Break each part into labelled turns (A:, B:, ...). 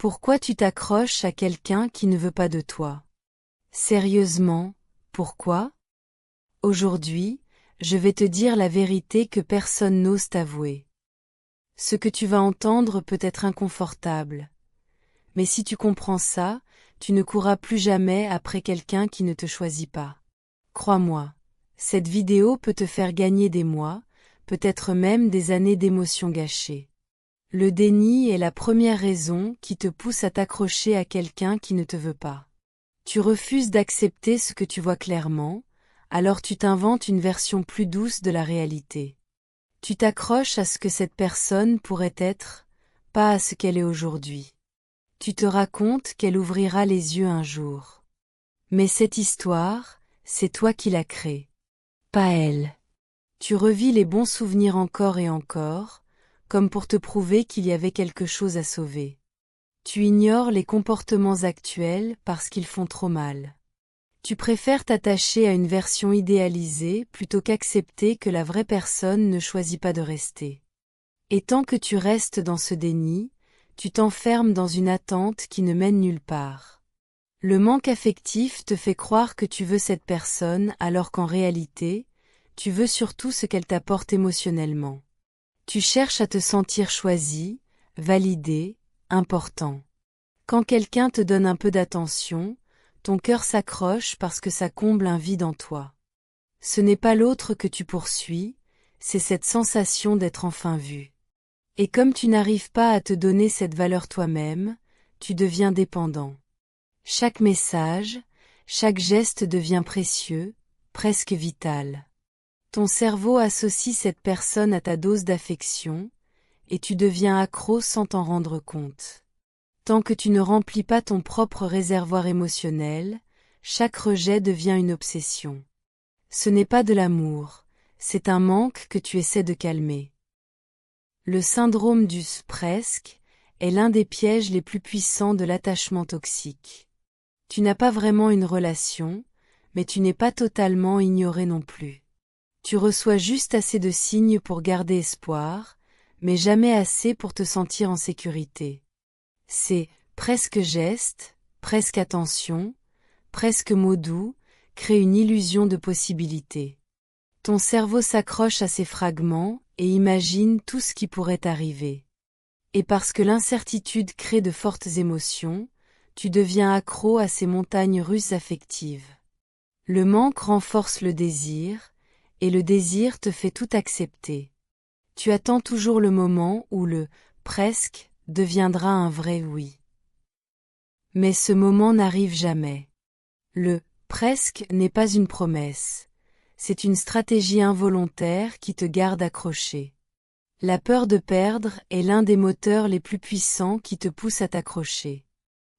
A: Pourquoi tu t'accroches à quelqu'un qui ne veut pas de toi? Sérieusement, pourquoi? Aujourd'hui, je vais te dire la vérité que personne n'ose t'avouer. Ce que tu vas entendre peut être inconfortable. Mais si tu comprends ça, tu ne courras plus jamais après quelqu'un qui ne te choisit pas. Crois-moi, cette vidéo peut te faire gagner des mois, peut-être même des années d'émotions gâchées. Le déni est la première raison qui te pousse à t'accrocher à quelqu'un qui ne te veut pas. Tu refuses d'accepter ce que tu vois clairement, alors tu t'inventes une version plus douce de la réalité. Tu t'accroches à ce que cette personne pourrait être, pas à ce qu'elle est aujourd'hui. Tu te racontes qu'elle ouvrira les yeux un jour. Mais cette histoire, c'est toi qui la crée. Pas elle. Tu revis les bons souvenirs encore et encore, comme pour te prouver qu'il y avait quelque chose à sauver. Tu ignores les comportements actuels parce qu'ils font trop mal. Tu préfères t'attacher à une version idéalisée plutôt qu'accepter que la vraie personne ne choisit pas de rester. Et tant que tu restes dans ce déni, tu t'enfermes dans une attente qui ne mène nulle part. Le manque affectif te fait croire que tu veux cette personne alors qu'en réalité, tu veux surtout ce qu'elle t'apporte émotionnellement. Tu cherches à te sentir choisi, validé, important. Quand quelqu'un te donne un peu d'attention, ton cœur s'accroche parce que ça comble un vide en toi. Ce n'est pas l'autre que tu poursuis, c'est cette sensation d'être enfin vu. Et comme tu n'arrives pas à te donner cette valeur toi-même, tu deviens dépendant. Chaque message, chaque geste devient précieux, presque vital. Ton cerveau associe cette personne à ta dose d'affection, et tu deviens accro sans t'en rendre compte. Tant que tu ne remplis pas ton propre réservoir émotionnel, chaque rejet devient une obsession. Ce n'est pas de l'amour, c'est un manque que tu essaies de calmer. Le syndrome du presque est l'un des pièges les plus puissants de l'attachement toxique. Tu n'as pas vraiment une relation, mais tu n'es pas totalement ignoré non plus. Tu reçois juste assez de signes pour garder espoir, mais jamais assez pour te sentir en sécurité. Ces presque gestes, presque attention, presque mots doux, créent une illusion de possibilité. Ton cerveau s'accroche à ces fragments et imagine tout ce qui pourrait arriver. Et parce que l'incertitude crée de fortes émotions, tu deviens accro à ces montagnes russes affectives. Le manque renforce le désir, et le désir te fait tout accepter. Tu attends toujours le moment où le « presque » deviendra un vrai « oui ». Mais ce moment n'arrive jamais. Le « presque » n'est pas une promesse. C'est une stratégie involontaire qui te garde accroché. La peur de perdre est l'un des moteurs les plus puissants qui te pousse à t'accrocher.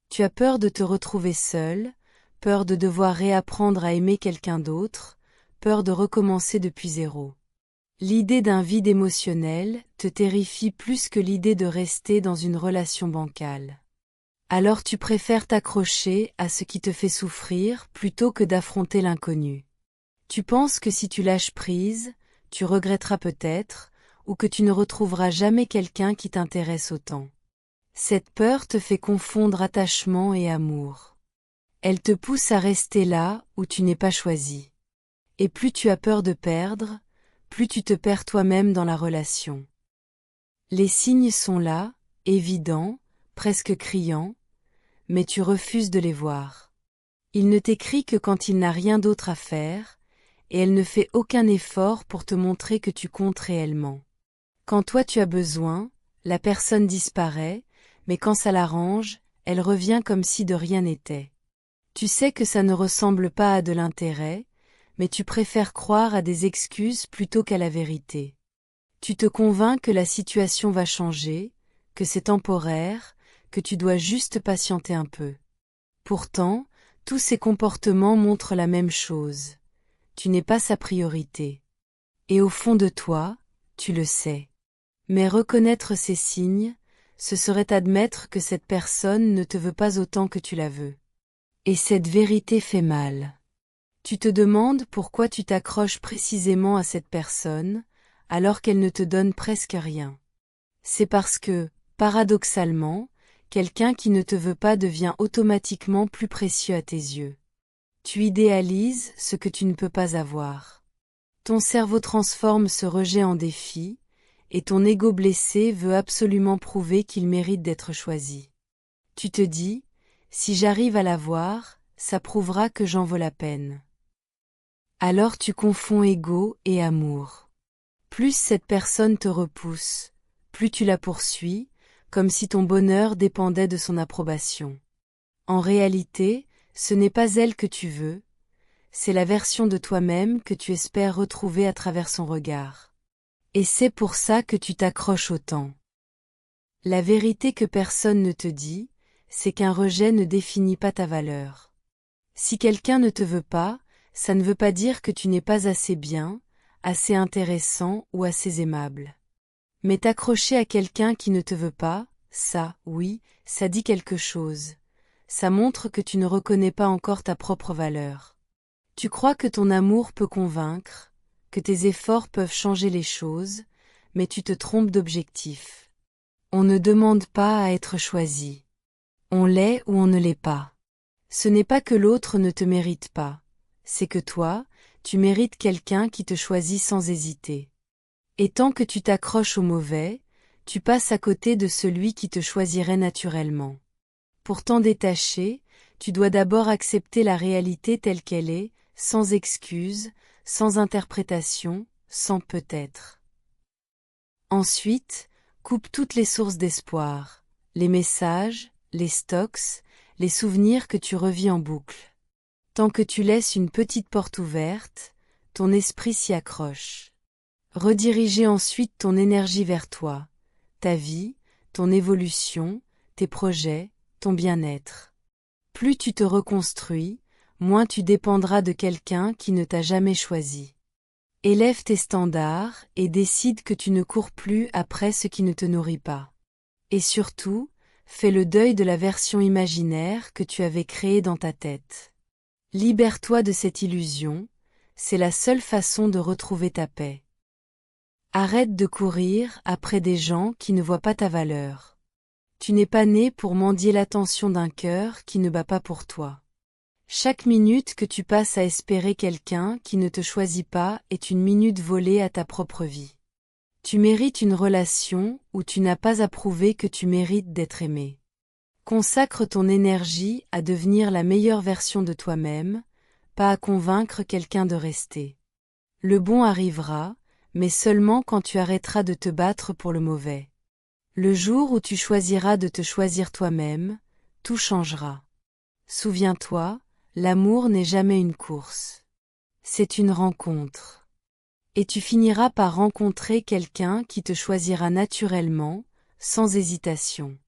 A: Tu as peur de te retrouver seul, peur de devoir réapprendre à aimer quelqu'un d'autre, peur de recommencer depuis zéro. L'idée d'un vide émotionnel te terrifie plus que l'idée de rester dans une relation bancale. Alors tu préfères t'accrocher à ce qui te fait souffrir plutôt que d'affronter l'inconnu. Tu penses que si tu lâches prise, tu regretteras peut-être, ou que tu ne retrouveras jamais quelqu'un qui t'intéresse autant. Cette peur te fait confondre attachement et amour. Elle te pousse à rester là où tu n'es pas choisi. Et plus tu as peur de perdre, plus tu te perds toi-même dans la relation. Les signes sont là, évidents, presque criants, mais tu refuses de les voir. Il ne t'écrit que quand il n'a rien d'autre à faire, et elle ne fait aucun effort pour te montrer que tu comptes réellement. Quand toi tu as besoin, la personne disparaît, mais quand ça l'arrange, elle revient comme si de rien n'était. Tu sais que ça ne ressemble pas à de l'intérêt, mais tu préfères croire à des excuses plutôt qu'à la vérité. Tu te convaincs que la situation va changer, que c'est temporaire, que tu dois juste patienter un peu. Pourtant, tous ces comportements montrent la même chose. Tu n'es pas sa priorité. Et au fond de toi, tu le sais. Mais reconnaître ces signes, ce serait admettre que cette personne ne te veut pas autant que tu la veux. Et cette vérité fait mal. Tu te demandes pourquoi tu t'accroches précisément à cette personne, alors qu'elle ne te donne presque rien. C'est parce que, paradoxalement, quelqu'un qui ne te veut pas devient automatiquement plus précieux à tes yeux. Tu idéalises ce que tu ne peux pas avoir. Ton cerveau transforme ce rejet en défi, et ton ego blessé veut absolument prouver qu'il mérite d'être choisi. Tu te dis, si j'arrive à l'avoir, ça prouvera que j'en vaux la peine. Alors tu confonds ego et amour. Plus cette personne te repousse, plus tu la poursuis, comme si ton bonheur dépendait de son approbation. En réalité, ce n'est pas elle que tu veux, c'est la version de toi-même que tu espères retrouver à travers son regard. Et c'est pour ça que tu t'accroches autant. La vérité que personne ne te dit, c'est qu'un rejet ne définit pas ta valeur. Si quelqu'un ne te veut pas, ça ne veut pas dire que tu n'es pas assez bien, assez intéressant ou assez aimable. Mais t'accrocher à quelqu'un qui ne te veut pas, ça, oui, ça dit quelque chose. Ça montre que tu ne reconnais pas encore ta propre valeur. Tu crois que ton amour peut convaincre, que tes efforts peuvent changer les choses, mais tu te trompes d'objectif. On ne demande pas à être choisi. On l'est ou on ne l'est pas. Ce n'est pas que l'autre ne te mérite pas, c'est que toi, tu mérites quelqu'un qui te choisit sans hésiter. Et tant que tu t'accroches au mauvais, tu passes à côté de celui qui te choisirait naturellement. Pour t'en détacher, tu dois d'abord accepter la réalité telle qu'elle est, sans excuse, sans interprétation, sans peut-être. Ensuite, coupe toutes les sources d'espoir, les messages, les stocks, les souvenirs que tu revis en boucle. Tant que tu laisses une petite porte ouverte, ton esprit s'y accroche. Rediriger ensuite ton énergie vers toi, ta vie, ton évolution, tes projets, ton bien-être. Plus tu te reconstruis, moins tu dépendras de quelqu'un qui ne t'a jamais choisi. Élève tes standards et décide que tu ne cours plus après ce qui ne te nourrit pas. Et surtout, fais le deuil de la version imaginaire que tu avais créée dans ta tête. Libère-toi de cette illusion, c'est la seule façon de retrouver ta paix. Arrête de courir après des gens qui ne voient pas ta valeur. Tu n'es pas né pour mendier l'attention d'un cœur qui ne bat pas pour toi. Chaque minute que tu passes à espérer quelqu'un qui ne te choisit pas est une minute volée à ta propre vie. Tu mérites une relation où tu n'as pas à prouver que tu mérites d'être aimé. Consacre ton énergie à devenir la meilleure version de toi-même, pas à convaincre quelqu'un de rester. Le bon arrivera, mais seulement quand tu arrêteras de te battre pour le mauvais. Le jour où tu choisiras de te choisir toi-même, tout changera. Souviens-toi, l'amour n'est jamais une course. C'est une rencontre. Et tu finiras par rencontrer quelqu'un qui te choisira naturellement, sans hésitation.